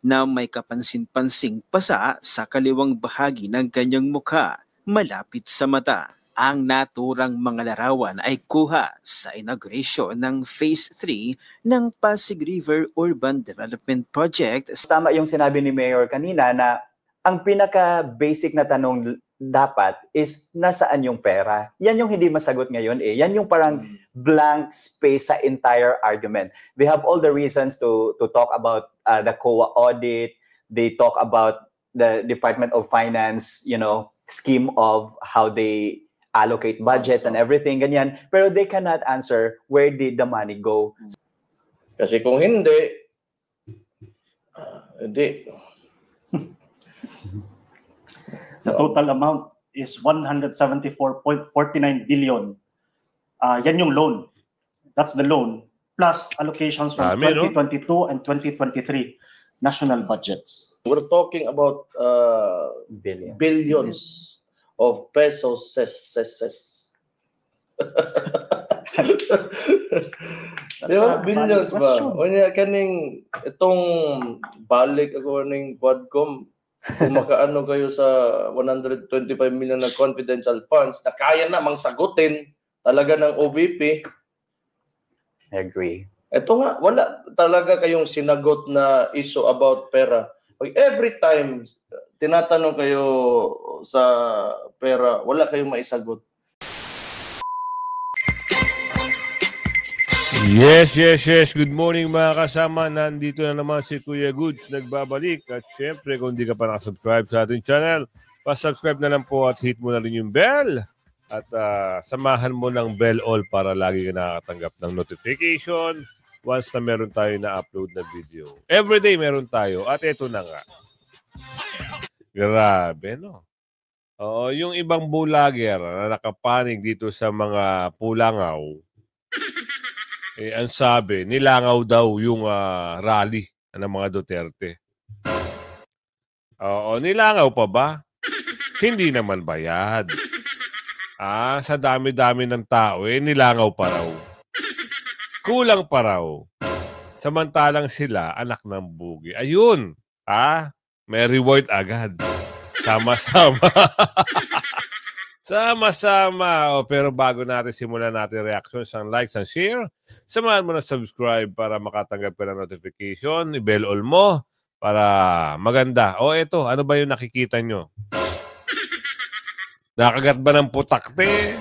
na may kapansin-pansing pasa sa kaliwang bahagi ng kanyang mukha malapit sa mata. Ang naturang mga larawan ay kuha sa inauguration ng Phase 3 ng Pasig River Urban Development Project. Tama yung sinabi ni Mayor kanina na ang pinaka-basic na tanong dapat is nasaan yung pera. Yan yung hindi masagot ngayon eh. Yan yung parang blank space sa entire argument. They have all the reasons to talk about the COA audit. They talk about the Department of Finance, scheme of how they allocate budgets and everything, ganyan. Pero they cannot answer where did the money go. Kasi kung hindi, hindi. The total amount is 174.49 billion. Yan yung loan. That's the loan. Plus allocations from 2022 and 2023 national budgets. We're talking about billions of pesos. Di ba? Billions ba? O niya, kaning itong balik ako ng Quadcom, kung makaano kayo sa 125 million na confidential funds na kaya namang sagutin talaga ng OVP. I agree. Ito nga, wala talaga kayong sinagot na issue about pera. Every time tinatanong kayo sa pera, wala kayong maisagot. Yes. Good morning mga kasama. Nandito na naman si Kuya Goods nagbabalik. At syempre, kung hindi ka pa nakasubscribe sa ating channel, pa-subscribe na lang po at hit mo na rin yung bell. At samahan mo ng bell all para lagi ka nakakatanggap ng notification once na meron tayo na-upload na video. Everyday meron tayo. At ito na nga. Grabe, no? Oo, yung ibang bulager na nakapanig dito sa mga pulangaw, ang sabi, nilangaw daw yung rally ng mga Duterte. Oo, nilangaw pa ba? Hindi naman bayad. Sa dami-dami ng tao, nilangaw pa raw. Kulang pa raw. Samantalang sila, anak ng bugi. Ayun, may reward agad. Sama-sama. Sama-sama. Pero bago natin simulan natin reactions, ang likes, ang share, samahan mo na subscribe para makatanggap ka ng notification. I-bell all mo para maganda. Eto, ano ba yung nakikita nyo? Nakagat ba ng putakte?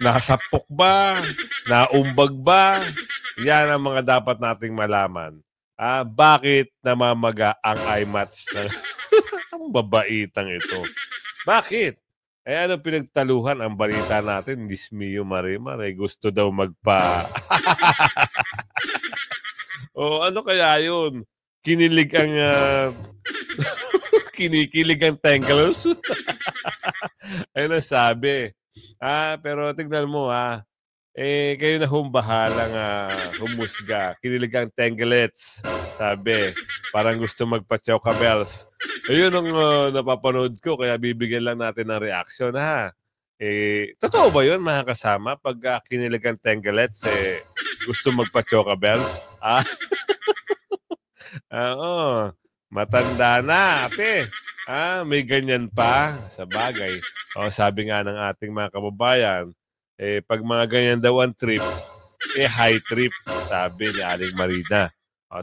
Nasapok ba? Naumbag ba? Yan ang mga dapat nating malaman. Bakit namamaga ang IMATS ng ang babaitang ito? Bakit? Ano pinagtaluhan ang balita natin? Dismiyo Marimar. Gusto daw magpa... ano kaya yun? Kinilig ang... kinikilig ang Tengkalos. Ayun ang sabi. Pero tignan mo, kayo na bahalang humusga. Kinilig ang Tengelets. Sabi, parang gusto magpa-Choca Bells. Ayun ang napapanood ko, kaya bibigyan lang natin ng reaction, totoo ba yun, mga kasama? Pag kinilig ang Tengelets, gusto magpa-Choca Bells? Oo. Matanda na, ate. May ganyan pa sa bagay. Sabi nga ng ating mga kababayan, pag mga ganyan daw ang trip, high trip, sabi ni Aling Marina.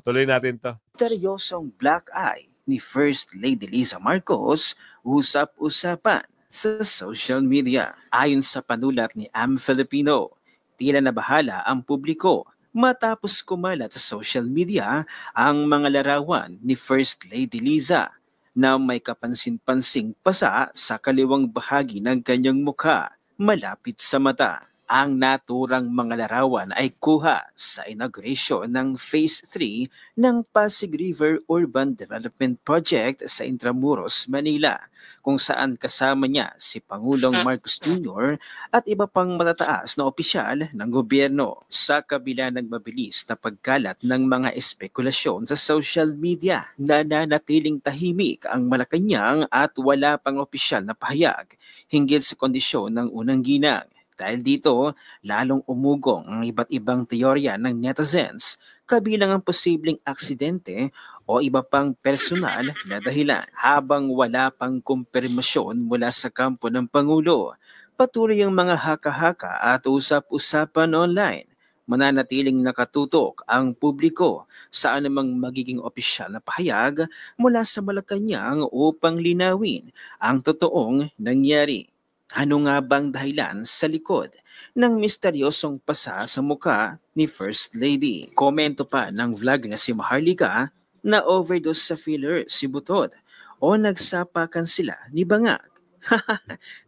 Tuloy natin to. Misteryosong black eye ni First Lady Liza Marcos, usap-usapan sa social media. Ayon sa panulat ni Am Filipino, tila nabahala ang publiko matapos kumalat sa social media ang mga larawan ni First Lady Liza na may kapansin-pansing pasa sa kaliwang bahagi ng kanyang mukha malapit sa mata. Ang naturang mga larawan ay kuha sa inauguration ng Phase 3 ng Pasig River Urban Development Project sa Intramuros, Manila, kung saan kasama niya si Pangulong Marcos Jr. at iba pang matataas na opisyal ng gobyerno. Sa kabila ng mabilis na pagkalat ng mga espekulasyon sa social media, nananatiling tahimik ang Malacanang at wala pang opisyal na pahayag hinggil sa kondisyon ng unang ginang. Dahil dito, lalong umugong ang iba't ibang teorya ng netizens, kabilang ang posibleng aksidente o iba pang personal na dahilan. Habang wala pang kumpirmasyon mula sa kampo ng Pangulo, patuloy ang mga haka-haka at usap-usapan online. Mananatiling nakatutok ang publiko sa anumang magiging opisyal na pahayag mula sa Malacanang upang linawin ang totoong nangyari. Ano nga bang dahilan sa likod ng misteryosong pasa sa muka ni First Lady? Komento pa ng vlog na si Maharlika na overdose sa filler si Butod o nagsapakan sila ni Bangag.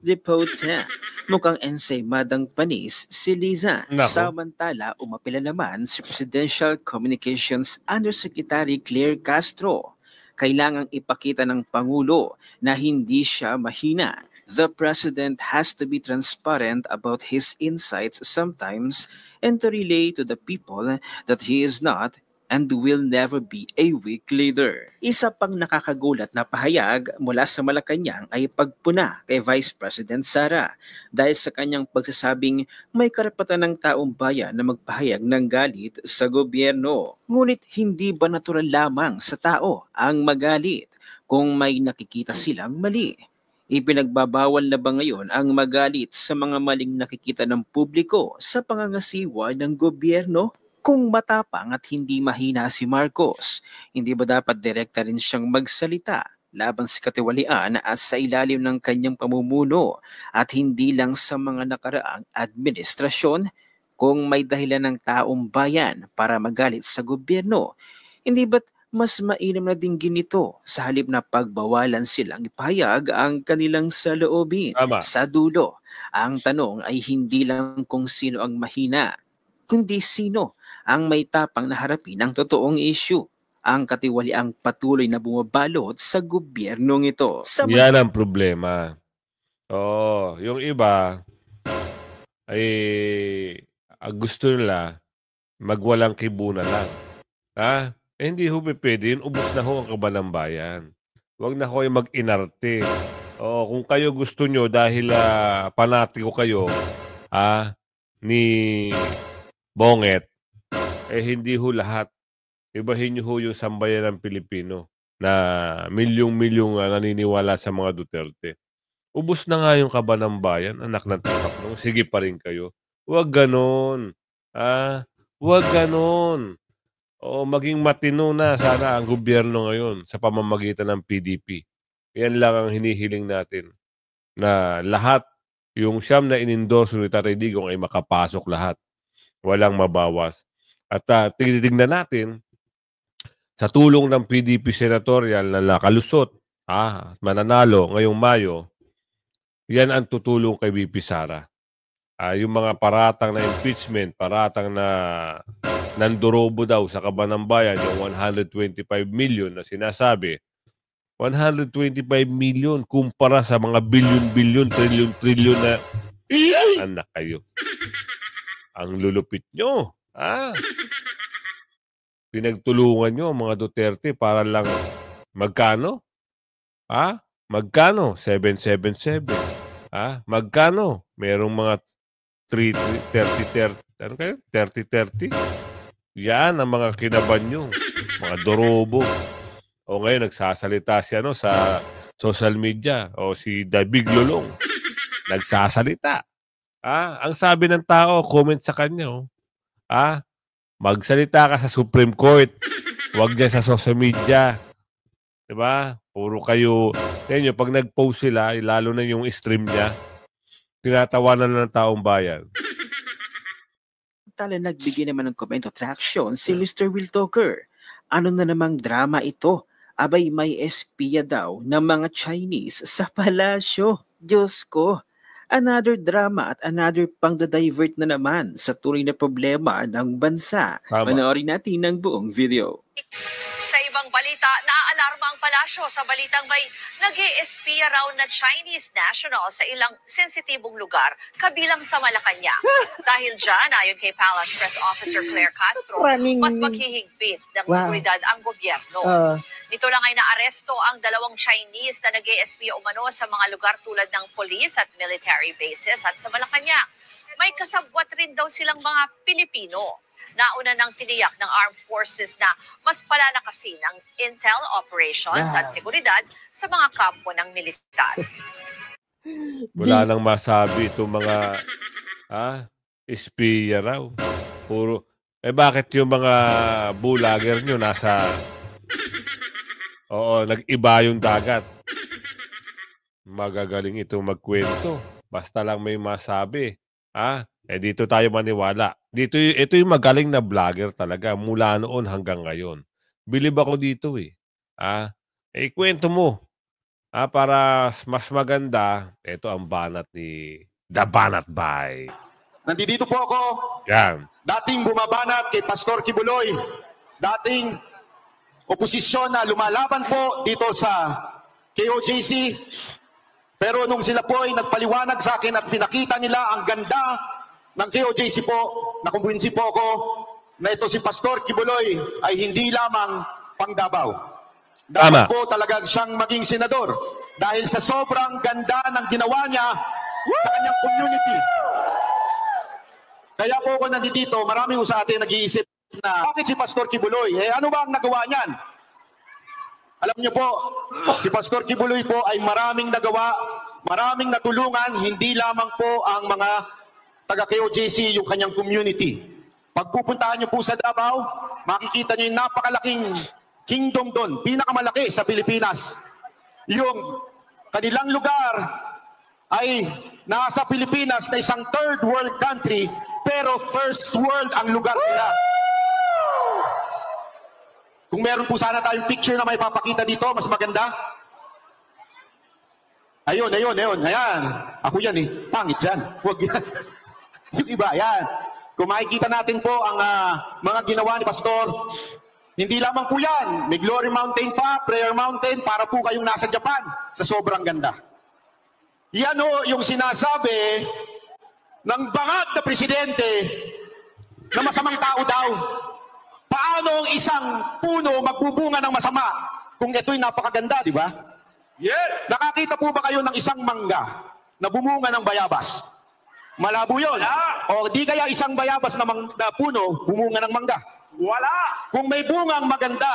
Depote, mukhang ensaymadang panis si Liza. Nako. Samantala, umapila naman si Presidential Communications Undersecretary Claire Castro. Kailangang ipakita ng Pangulo na hindi siya mahina. The President has to be transparent about his insights sometimes and to relay to the people that he is not and will never be a weak leader. Isa pang nakakagulat na pahayag mula sa Malacanang ay pagpuna kay Vice President Sara dahil sa kanyang pagsasabing may karapatan ng taong bayan na magpahayag ng galit sa gobyerno. Ngunit hindi ba natural lamang sa tao ang magalit kung may nakikita silang mali? Ipinagbabawal na ba ngayon ang magalit sa mga maling nakikita ng publiko sa pangangasiwa ng gobyerno? Kung matapang at hindi mahina si Marcos, hindi ba dapat direkta rin siyang magsalita laban sa katiwalian at sa ilalim ng kanyang pamumuno at hindi lang sa mga nakaraang administrasyon? Kung may dahilan ng taong bayan para magalit sa gobyerno, hindi ba't mas mainam na dinggin ito sa halip na pagbawalan silang ipahayag ang kanilang saloobin? Tama. Sa dulo, ang tanong ay hindi lang kung sino ang mahina, kundi sino ang may tapang na harapin ang totoong issue, ang katiwaliang patuloy na bumabalot sa gobyernong ito. Yan ang problema. Oo, yung iba ay gusto nila magwalang kibunan lang. Hindi ho pwede yun. Ubus na ho ang kaban ng bayan. Huwag na kayo mag-inarte. Oo, kung kayo gusto nyo dahil panatiko kayo ni Bonget, hindi ho lahat. Ibahin nyo ho yung sambayan ng Pilipino na milyong-milyong naniniwala sa mga Duterte. Ubus na nga yung kaba ng bayan, anak ng takaplong, sige pa rin kayo. Huwag ganon. Huwag ganon. O maging matino na sana ang gobyerno ngayon sa pamamagitan ng PDP. Yan lang ang hinihiling natin. Na lahat, yung siyam na inendorso ni Tatay Digong ay makapasok lahat. Walang mabawas. At titignan natin sa tulong ng PDP senatorial na nakalusot, mananalo ngayong Mayo, yan ang tutulong kay VP Sara. Yung mga paratang na impeachment, paratang na nandurobo daw sa kaban ng bayan, yung 125 million na sinasabi, 125 million kumpara sa mga bilyon-bilyon, trilyon-trilyon na anak kayo. Ang lulupit nyo. Pinagtulungan nyo mga Duterte para lang magkano? Magkano? 777. Magkano? Merong mga 30-30. Ano kayo? 30-30. Yan ang mga kinaban nyo. Mga dorobo. O ngayon, nagsasalita siya sa social media. O si David Lolong. Nagsasalita. Ang sabi ng tao, comment sa kanya. Magsalita ka sa Supreme Court. Huwag dyan sa social media. Diba? Puro kayo. Yan pag nag-post sila, lalo na yung stream niya, tinatawanan ng taong bayan. Nagbigay naman ng komento traction si Mr. Will Tucker. Ano na namang drama ito? Abay may espiya daw ng mga Chinese sa palasyo. Diyos ko. Another drama at another pang-divert na naman sa tunay na problema ng bansa. Panoorin natin ang buong video. Sa ibang balita, naaalarma ang palasyo sa balitang may nag-e-espiya raw na Chinese national sa ilang sensitibong lugar, kabilang sa Malacanang. Dahil dyan, ayon kay Palace Press Officer Claire Castro, mas maghihigpit ng seguridad ang gobyerno. Nito lang ay naaresto ang 2 Chinese na nag-e-espiya umano sa mga lugar tulad ng police at military bases at sa Malacanang. May kasabwat rin daw silang mga Pilipino. Nauna nang tiniyak ng Armed Forces na mas palalakasin ang intel operations at seguridad sa mga kampo ng militar. Wala nang masabi itong mga espiya raw. Puro, bakit yung mga bulager nyo nasa, nag-iba yung dagat. Magagaling itong magkwento. Basta lang may masabi. Dito tayo maniwala. Ito yung magaling na vlogger talaga mula noon hanggang ngayon. Bilib ako dito kwento mo. Para mas maganda, ito ang banat ni The Banat Bay. Nandito po ako. Yan. Dating bumabanat kay Pastor Kibuloy. Dating oposisyon na lumalaban po dito sa KOJC. Pero nung sila po ay nagpaliwanag sa akin at pinakita nila ang ganda ng KOJC po, nakumbinsi po ako na ito si Pastor Kibuloy ay hindi lamang pang Davao. Dapat po talagang siyang maging senador dahil sa sobrang ganda ng ginawa niya sa kanyang community. Kaya po ako nandito, marami sa atin nag-iisip na bakit si Pastor Kibuloy? Ano ba ang nagawa niyan? Alam niyo po, si Pastor Kibuloy po ay maraming nagawa, maraming natulungan, hindi lamang po ang mga taga-KOJC, yung kanyang community. Pag pupuntahan niyo po sa Davao, makikita niyo yung napakalaking kingdom doon, pinakamalaki sa Pilipinas. Yung kanilang lugar ay nasa Pilipinas na isang third world country, pero first world ang lugar nila. Kung meron po sana tayong picture na may papakita dito, mas maganda. Ayun. Ayan. Ako yan Pangit yan. Huwag yan. Yung iba, yan. Kung makikita natin po ang mga ginawa ni Pastor, hindi lamang po yan. May Glory Mountain pa, Prayer Mountain, para po kayong nasa Japan sa sobrang ganda. Yan yung sinasabi ng bangag na presidente na masamang tao daw. Paano ang isang puno magbubunga ng masama kung ito'y napakaganda, di ba? Yes! Nakakita po ba kayo ng isang mangga na bumunga ng bayabas? Malabo yun. Wala. O di kaya isang bayabas na puno bumunga ng mangga? Wala! Kung may bungang maganda,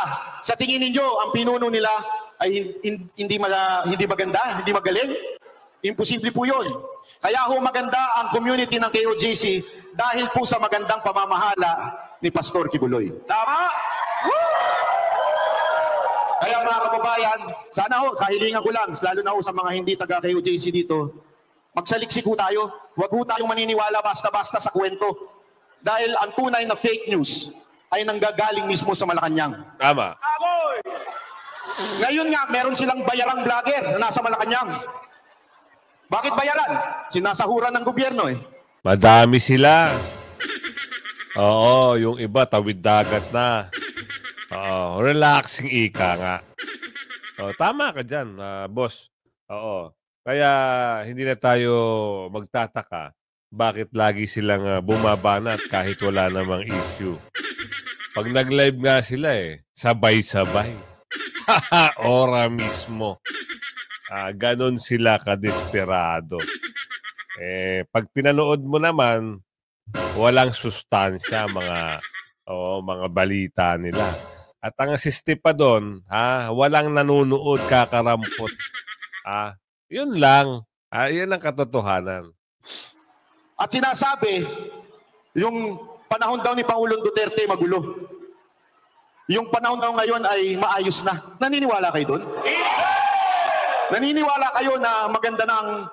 sa tingin ninyo, ang pinuno nila ay hindi maganda, hindi magaling? Imposible po yun. Kaya maganda ang community ng KOJC dahil po sa magandang pamamahala ni Pastor Kibuloy. Tama! Kaya mga kababayan, sana kahilingan ko lang, lalo na sa mga hindi taga-KOJC dito, magsaliksik tayo. Huwag tayong maniniwala basta-basta sa kwento. Dahil ang tunay na fake news ay nanggagaling mismo sa Malacanang. Tama. Aboy! Ngayon nga, meron silang bayarang vlogger na nasa Malacanang. Bakit bayaran? Sinasahuran ng gobyerno Madami sila. Oo, yung iba tawid dagat na. Oo, relaxing ika nga. Tama ka dyan, boss. Oo. Kaya hindi na tayo magtataka bakit lagi silang bumabanat kahit wala namang issue. Pag nag-live nga sila sabay-sabay. Ora mismo. Ganon sila kadesperado. Pag pinanood mo naman, walang sustansya mga balita nila. At ang asiste pa doon, walang nanonood, kakarampot. Yun lang. Yun ang katotohanan. At sinasabi, yung panahon daw ni Pangulong Duterte magulo. Yung panahon daw ngayon ay maayos na. Naniniwala kayo doon? Naniniwala kayo na maganda ng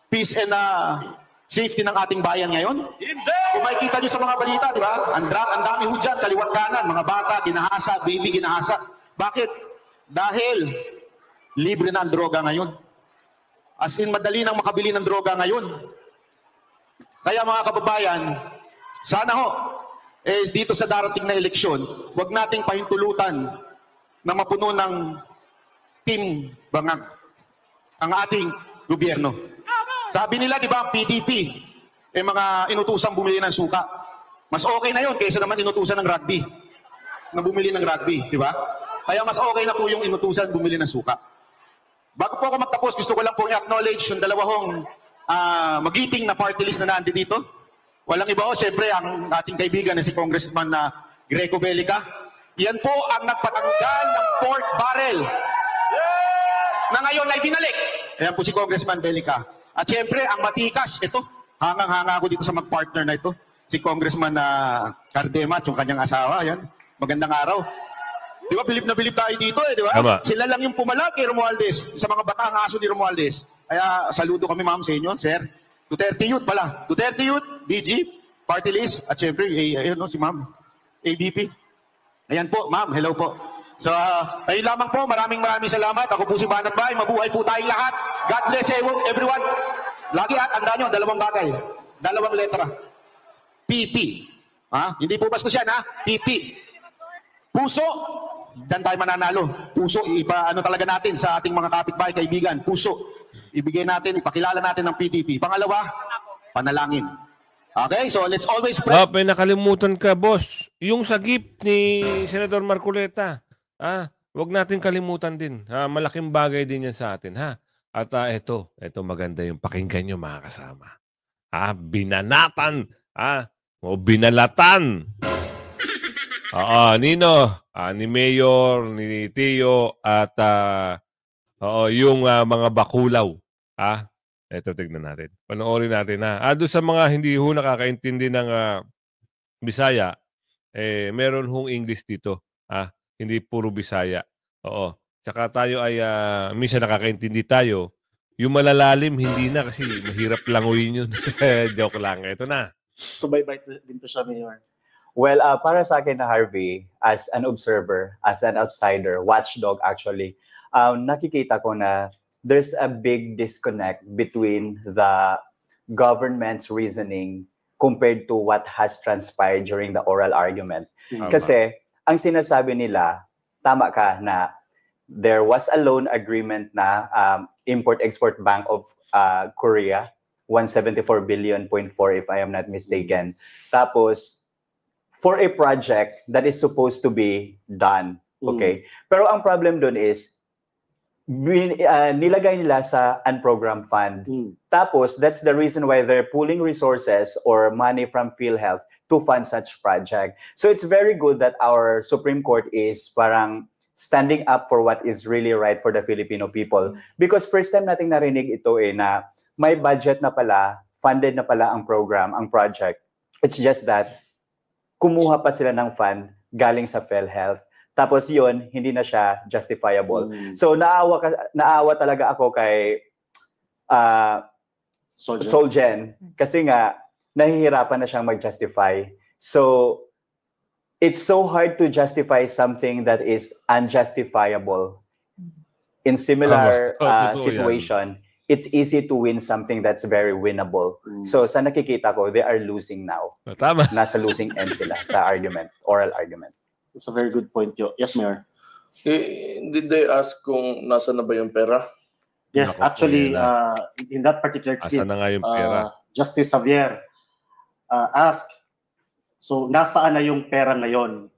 peace and safety ng ating bayan ngayon? Hindi! Kung makikita nyo sa mga balita, di ba? Ang dami ho dyan, kaliwat kanan, mga bata, ginahasa, baby, ginahasa. Bakit? Dahil libre na ang droga ngayon. As in, madali nang makabili ng droga ngayon. Kaya mga kababayan, sana dito sa darating na eleksyon, huwag nating pahintulutan na mapuno ng team bangag ang ating gobyerno. Sabi nila, di ba, PDP, mga inutusang bumili ng suka. Mas okay na yun kaysa naman inutusan ng rugby. Na bumili ng rugby, di ba? Kaya mas okay na po yung inutusan bumili ng suka. Bago po ako magtapos, gusto ko lang po i-acknowledge yung dalawang magiting na party list na nandito dito. Walang iba ho, siyempre, ang ating kaibigan na si Congressman na Greco Bellica. Yan po ang nagpatanggal ng pork barrel na ngayon ay binalik. Ayan po si Congressman Bellica. At siyempre, ang matikas, ito, hangang-hanga ako dito sa mag-partner na ito. Si Congressman Cardema at yung kanyang asawa. Ayan, magandang araw. Di ba, bilib na bilib tayo dito di ba? Tama. Sila lang yung pumalag kay Romualdez, sa mga batang aso ni Romualdez. Kaya saludo kami ma'am sa inyo, sir. Duterte Youth pala. Duterte Youth, DG, Party List, at siyempre, ayun si ma'am, ABP. Ayan po, ma'am, hello po. So, ayun lamang po, maraming salamat. Ako po si Banat Bay, mabuhay po tayong lahat. God bless everyone. Lagi tandaan nyo, dalawang bagay. Dalawang letra. PP. Hindi po basta siya, PP. Puso, dan tayo mananalo. Puso, talaga natin sa ating mga kapitbahay, kaibigan. Puso. Ibigay natin, ipakilala natin ng PTP. Pangalawa, panalangin. Okay, so let's always pray. May nakalimutan ka, boss. Yung sagip ni Senador Marcoleta. Huwag natin kalimutan din. Malaking bagay din yan sa atin, ha? At ito maganda yung pakinggan nyo, mga kasama. Binanatan. O binalatan. Nino, ni Mayor, ni Tio, at yung mga bakulaw. Ito, tignan natin. Panoorin natin, ha. Doon sa mga hindi ho nakakaintindi ng Bisaya, meron hong English dito. Hindi puro Bisaya. Oo. Tsaka tayo ay, minsan nakakaintindi tayo. Yung malalalim, hindi na kasi mahirap languyin yun. Joke lang. Ito na. Tubaybay din to siya, Mayor. Well, para sa akin na Harvey, as an observer, as an outsider, watchdog actually, nakikita ko na there's a big disconnect between the government's reasoning compared to what has transpired during the oral argument. Kasi ang sinasabi nila, tama ka na there was a loan agreement na Import-Export Bank of Korea, 174.4 billion if I am not mistaken. Tapos, for a project that is supposed to be done. Okay? Pero ang problem dun is, nilagay nila sa unprogrammed fund. Tapos, that's the reason why they're pooling resources or money from PhilHealth to fund such project. So it's very good that our Supreme Court is parang standing up for what is really right for the Filipino people. Because first time nating narinig ito na may budget na pala, funded na pala ang program, ang project. It's just that, kumuha pa sila ng fund galing sa PhilHealth. Tapos yun, hindi na siya justifiable. So naawa talaga ako kay Solgen kasi nga nahihirapan na siyang mag-justify. So it's so hard to justify something that is unjustifiable. In similar situation, it's easy to win something that's very winnable. So sa nakikita ko, they are losing now. Tama. Nasa losing end sila sa argument, oral argument. It's a very good point, yo. Yes, Mayor. Did they ask kung nasa na ba yung pera? Yes, actually, in that particular case, asa na nga yung pera? Justice Javier asked, so nasaan na yung pera ngayon?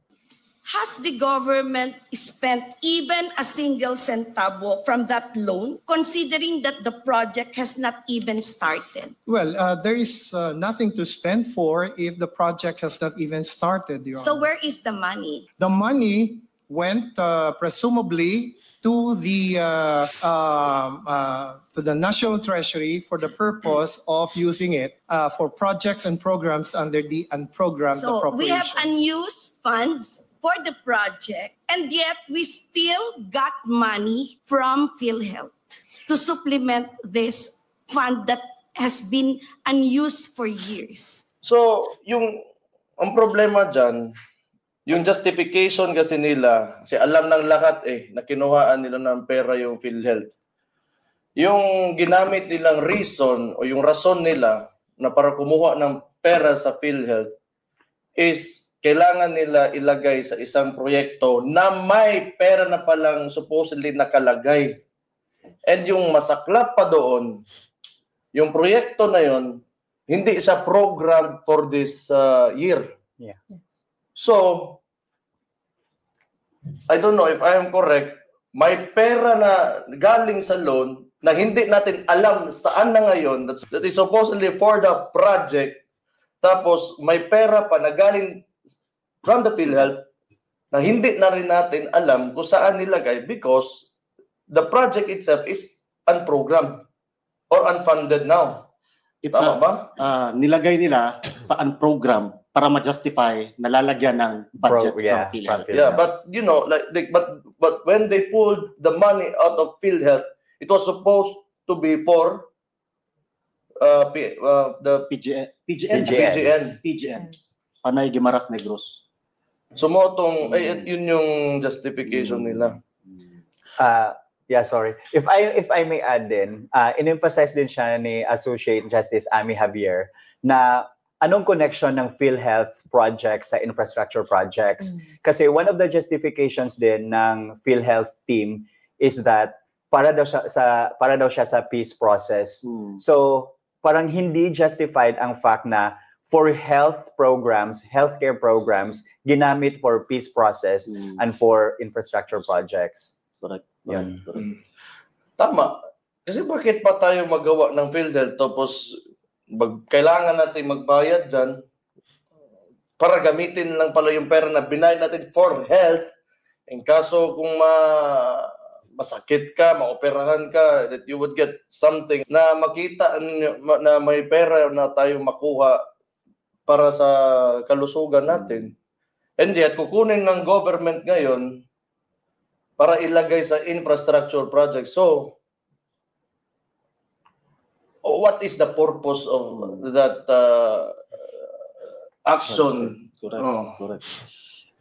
Has the government spent even a single centavo from that loan, considering that the project has not even started? Well, there is nothing to spend for if the project has not even started, Your So Honor. where is the money? The money went presumably to the National Treasury for the purpose of using it for projects and programs under the unprogrammed So we have appropriations. unused funds for the project, and yet we still got money from PhilHealth to supplement this fund that has been unused for years. So, ang problema dyan, yung justification kasi nila, kasi alam ng lahat na kinuhaan nila ng pera yung PhilHealth. Yung ginamit nilang reason o yung rason nila na para kumuha ng pera sa PhilHealth is kailangan nila ilagay sa isang proyekto na may pera na palang supposedly nakalagay. And yung masaklap pa doon, yung proyekto na yon, hindi siya program for this year. Yeah. So, I don't know if I am correct, may pera na galing sa loan na hindi natin alam saan na ngayon that is supposedly for the project. tapos may pera pa na galing from the PhilHealth na hindi na rin natin alam kung saan nilagay because the project itself is unprogrammed or unfunded now. It's nilagay nila sa unprogram para ma-justify na lalagyan ng budget from PhilHealth. Yeah, but you know, but when they pulled the money out of PhilHealth, it was supposed to be for the PGN. Panay Guimaras Negros. Sumotong, yun yung justification nila. Yeah, sorry. If I may add din, in-emphasize din siya ni Associate Justice Amy Javier na anong connection ng PhilHealth projects sa infrastructure projects. Kasi one of the justifications din ng PhilHealth team is that para daw siya sa peace process. So, parang hindi justified ang fact na for health programs, healthcare programs, ginamit for peace process and for infrastructure projects. Correct. Yan. Tama. Kasi bakit pa tayo magawa ng PhilHealth tapos kailangan natin magbayad dyan para gamitin lang pala yung pera na binayad natin for health. In kaso kung masakit ka, maoperahan ka, that you would get something na makita na may pera na tayo makuha para sa kalusugan natin. And yet, kukunin ng government ngayon para ilagay sa infrastructure project. So, what is the purpose of that action? Correct.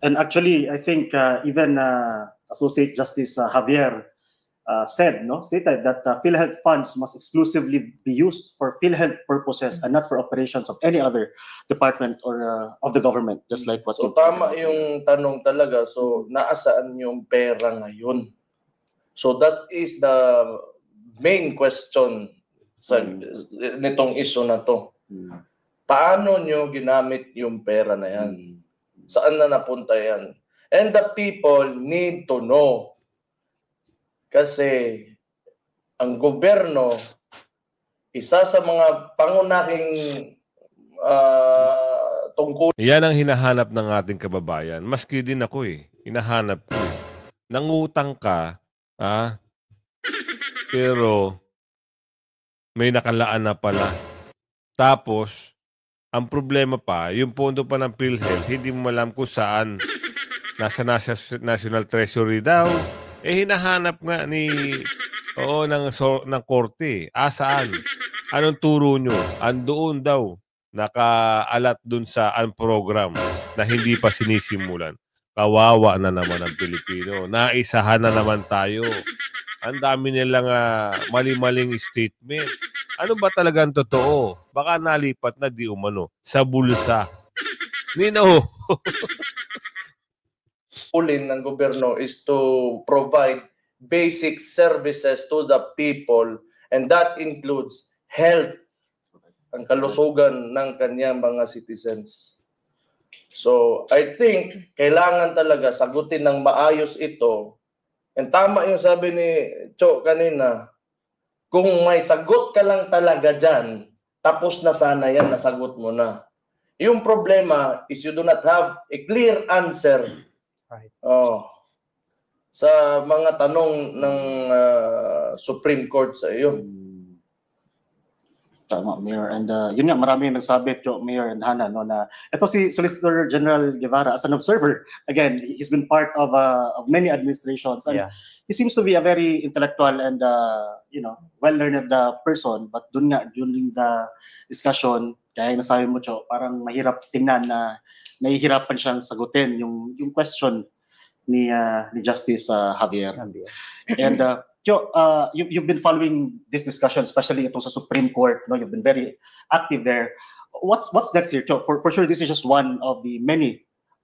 And actually, I think even Associate Justice Javier stated that PhilHealth funds must exclusively be used for PhilHealth purposes and not for operations of any other department or of the government, just like what. So tama yung tanong talaga. So naasaan yung pera ngayon? So that is the main question sa nitong issue na to. Paano nyo ginamit yung pera na yan? Saan na napunta yan? And the people need to know. Kasi ang gobyerno, isa sa mga pangunahing tungkol. Yan ang hinahanap ng ating kababayan. Maski din ako hinahanap ko. Nangutang ka, pero may nakalaan na pala. Tapos, ang problema pa, yung pondo pa ng PhilHealth, hindi mo alam kung saan. Nasa National Treasury daw. Hinahanap nga ng korte. Saan? Anong turo nyo? Andoon daw. Nakaalat dun sa program na hindi pa sinisimulan. Kawawa na naman ang Pilipino. Naisahan na naman tayo. Ang dami nilang mali-maling statement. Ano ba talagang totoo? Baka nalipat na di umano sa bulsa. Nino. Ulin ng gobyerno is to provide basic services to the people, and that includes health, ang kalusugan ng kanyang mga citizens. So, I think kailangan talaga sagutin ng maayos ito. And tama yung sabi ni Cho kanina, kung may sagot ka lang talaga dyan, tapos na sana yan, nasagot mo na. Yung problema is you do not have a clear answer. Right. Sa mga tanong ng Supreme Court sa iyo. Tama, Mayor. And yun nga, marami nagsabi, Mayor and Hannah, na ito si Solicitor General Guevara, as an observer, again, he's been part of many administrations. And he seems to be a very intellectual and, well-learned person. But dun nga, during the discussion, kaya nasabi mo, parang mahirap tingnan na nahihirapan siyang sagutin yung question ni Justice Javier. And you've been following this discussion, especially itong sa Supreme Court. No, you've been very active there. What's next here, Cho? For sure, this is just one of the many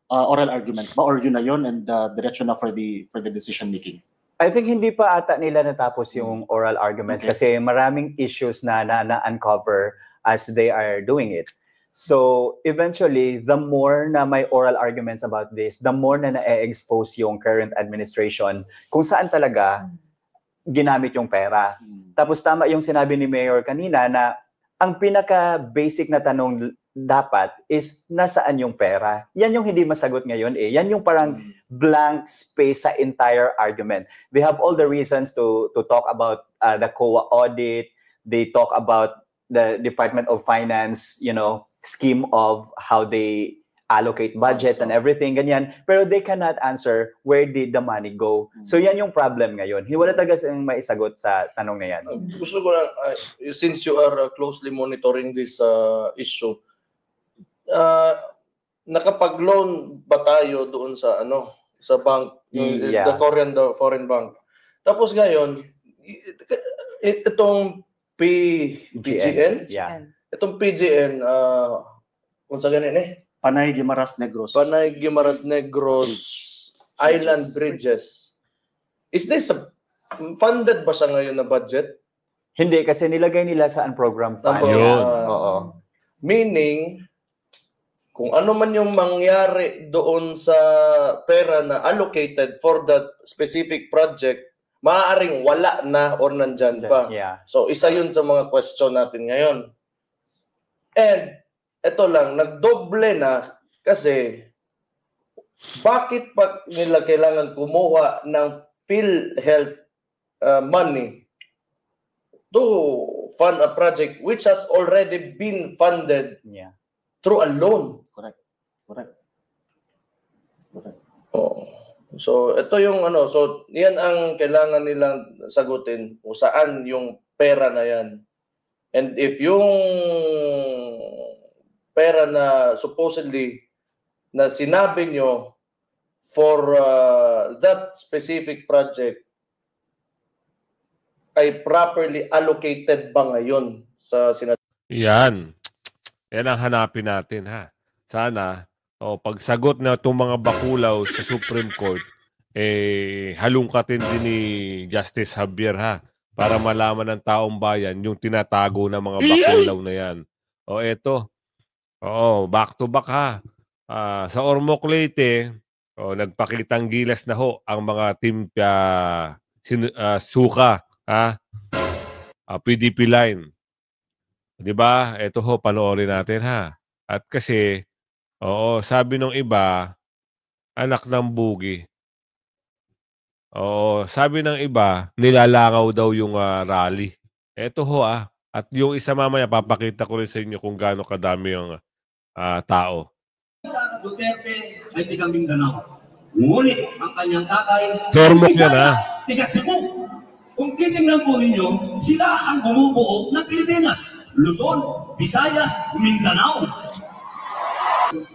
oral arguments. Ba or yun na yun, and diretso na for the decision making? I think hindi pa ata nila natapos yung oral arguments kasi maraming issues na uncover as they are doing it. So, eventually, the more na may oral arguments about this, the more na na-expose yung current administration kung saan talaga ginamit yung pera. Tapos tama yung sinabi ni Mayor kanina na ang pinaka-basic na tanong dapat is nasaan yung pera. Yan yung hindi masagot ngayon eh. Yan yung parang blank space sa entire argument. We have all the reasons to talk about the COA audit. They talk about the Department of Finance, scheme of how they allocate budgets and everything, ganyan. Pero they cannot answer where did the money go. So yan yung problem ngayon. Wala talaga siyang maisagot sa tanong na yan. Gusto ko lang, since you are closely monitoring this issue, nakapag-loan ba tayo doon sa sa bank, the Korean foreign bank? Tapos ngayon, itong PGN? Yeah. Itong PGN, kung sa ganun Panay Guimaras Negros. Panay Guimaras Negros Island Bridges. Is this funded ba siya ngayon na budget? Hindi, kasi nilagay nila sa unprogrammed fund. Oo. Meaning, kung ano man yung mangyari doon sa pera na allocated for that specific project, maaaring wala na or nandyan pa. Yeah. So, isa yun sa mga question natin ngayon. And, ito lang, nagdoble na kasi bakit pa nila kailangan kumuha ng PhilHealth money to fund a project which has already been funded through a loan? Correct. Oh. So, ito yung so yan ang kailangan nilang sagutin kung saan yung pera na yan. And if yung pera na supposedly na sinabi nyo for that specific project ay properly allocated ba ngayon sa Yan. Yan ang hanapin natin, ha. Sana, pagsagot na itong mga bakulaw sa Supreme Court, halungkatin din ni Justice Javier, ha, para malaman ng taong bayan yung tinatago ng mga bakulaw na yan. Eto. Back to back, ha. Sa Ormoc Leyte, nagpakitang gilas na ho ang mga team suka, ha? PDP line. 'Di ba? Ito ho, panoorin natin, ha. At kasi sabi ng iba, anak ng bugi. Sabi ng iba, nilalangaw daw yung rally. Ito ho, at yung isa mamaya, papakita ko rin sa inyo kung gaano kadami yung tao. Duterte ay tiga Mindanao. Ngunit ang kanyang tatay Sormok yan, ha? Tiga Cebu. Kung titingnan po ninyo, sila ang bumubuo ng Pilipinas. Luzon, Visayas, Mindanao.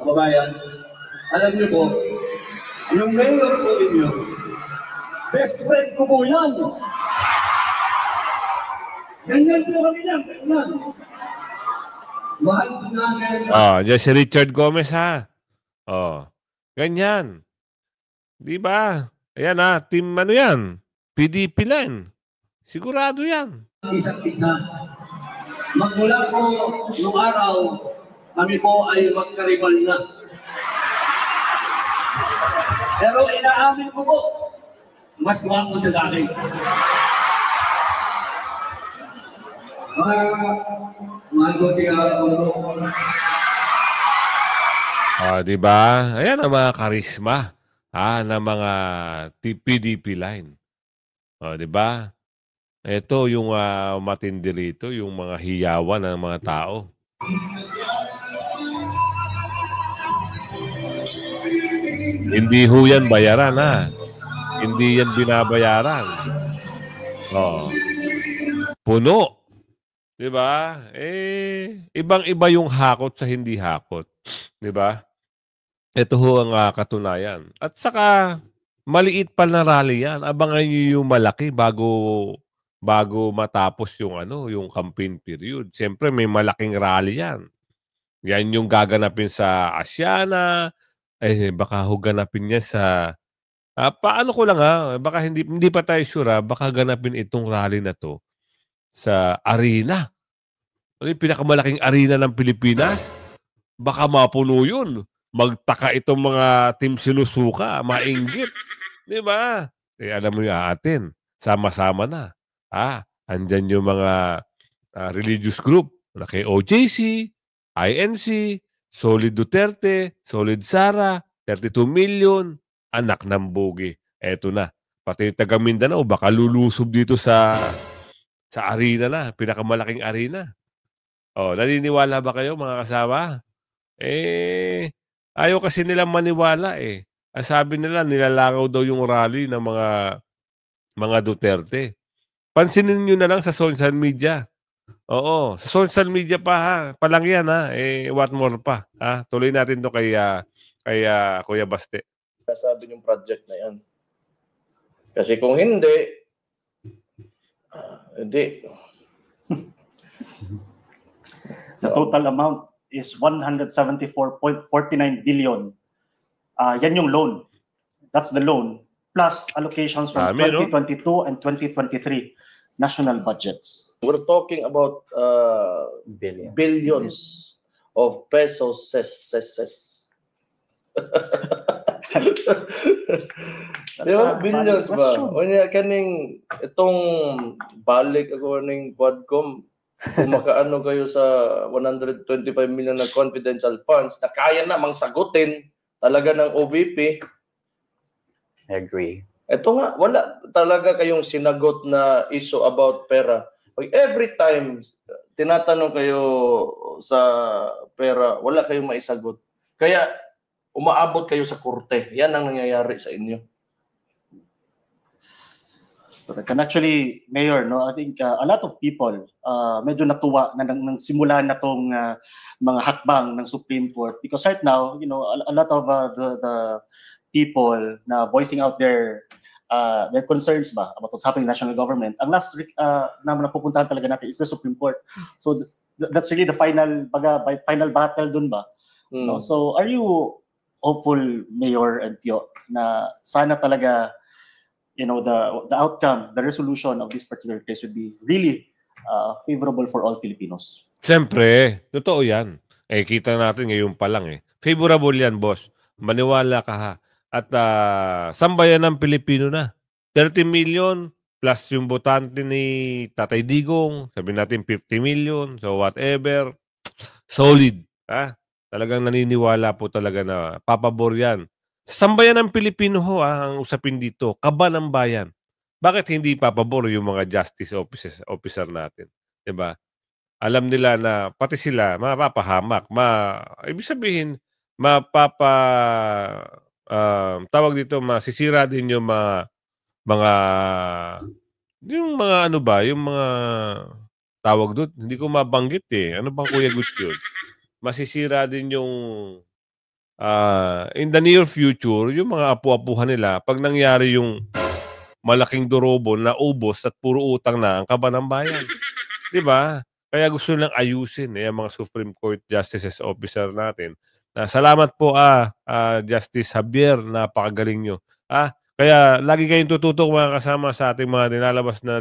Kababayan, alam niyo po, yung mayor po ninyo, best friend ko po yan. Ganyan po kami yan, ganyan. Mahal po namin. Diyan si Richard Gomez, ha? Ganyan. Di ba? Ayan, ha? Team yan? PDP line. Sigurado yan. Isa't isa. Magmula po noong araw, kami po ay magkaribal na. Pero inaamin ko po, mas guwapo siya sa akin. Di ba? Ayan ang mga karisma ng mga PDP line. Di ba? Ito yung matindi rito, yung mga hiyawan ng mga tao. Hindi ho yan bayaran, ha? Hindi yan binabayaran. Puno. Diba? Ibang-iba yung hakot sa hindi hakot. Diba? Ito ho ang katunayan. At saka, maliit pa na rally yan. Abangan nyo yung malaki bago matapos yung campaign period. Siyempre, may malaking rally yan. Yan yung gaganapin sa Asiana. Baka ho ganapin niya sa... paano ko lang, baka hindi pa tayo sure, baka ganapin itong rally na to sa arena. Yung pinakamalaking arena ng Pilipinas. Baka mapuno yun. Magtaka itong mga team sinusuka, mainggit. Di ba? Alam mo yung atin, sama-sama na. Andyan yung mga religious group, kay OJC, INC, Solid Duterte, Solid Sara, 32 million, anak ng bogi. Eto na, pati taga Mindanao, baka lulusob dito sa arena na, pinakamalaking arena. Oh, naniniwala ba kayo mga kasama? Ayaw kasi nilang maniwala eh. Ang sabi nila, nilalangaw daw yung rally ng mga Duterte. Pansinin nyo na lang sa social media. Oo, sa social media pa lang yan ha. What more pa. Ha? Tuloy natin to kay Kuya Baste. Sabi yung project na yan. Kasi kung hindi, The total amount is 174.49 billion. Yan yung loan. That's the loan. Plus allocations from 2022 and 2023 national budgets. We're talking about billions of pesos. Di ba? Billions ba? O niya, kaning itong balik ako ng Quadcom, kung makaano kayo sa 125 million na confidential funds na kaya namang sagutin talaga ng OVP. I agree. Ito nga, wala talaga kayong sinagot na issue about pera. Every time tinatanong kayo sa pera, wala kayong maisagot. Kaya umaabot kayo sa korte. Yan ang nangyayari sa inyo. And actually, Mayor, no, I think a lot of people medyo natuwa na nang simula na tong mga hakbang ng Supreme Court because right now, you know, a lot of the people na voicing out their concerns ba about what's happening in the national government. Ang last na napupuntahan talaga natin is the Supreme Court. So that's really the final battle dun ba? No? So are you hopeful, Mayor and Tio, na sana talaga you know the outcome, the resolution of this particular case would be really favorable for all Filipinos? Siyempre, totoo yan. Kita natin ngayon pa lang eh. Favorable yan, boss. Maniwala ka ha. At sambayan ng Pilipino na. 30 million plus yung botante ni Tatay Digong, sabi natin 50 million, so whatever. Solid. Ha? Talagang naniniwala po talaga na papabor yan. Sambayan ng Pilipino ho ang usapin dito. Kaba ng bayan. Bakit hindi papabor yung mga justice officer natin? Diba? Alam nila na pati sila mapapahamak. Ibig sabihin, tawag dito, masisira din yung mga ano ba, yung mga tawag doon, hindi ko mabanggit eh. Ano bang Kuya Guts yun? Masisira din yung in the near future, yung mga apu-apuhan nila, pag nangyari yung malaking durobol na ubos at puro utang na ang kaba ng bayan. Diba? Kaya gusto nilang ayusin yung mga Supreme Court Justices Officer natin. Salamat po Justice Javier, napakagaling nyo. Kaya lagi kayong tututok mga kasama sa ating mga nilalabas na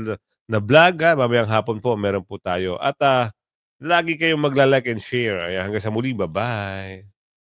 vlog. Mamayang hapon po, meron po tayo. At lagi kayong magla-like and share. Hanggang sa muli, bye-bye.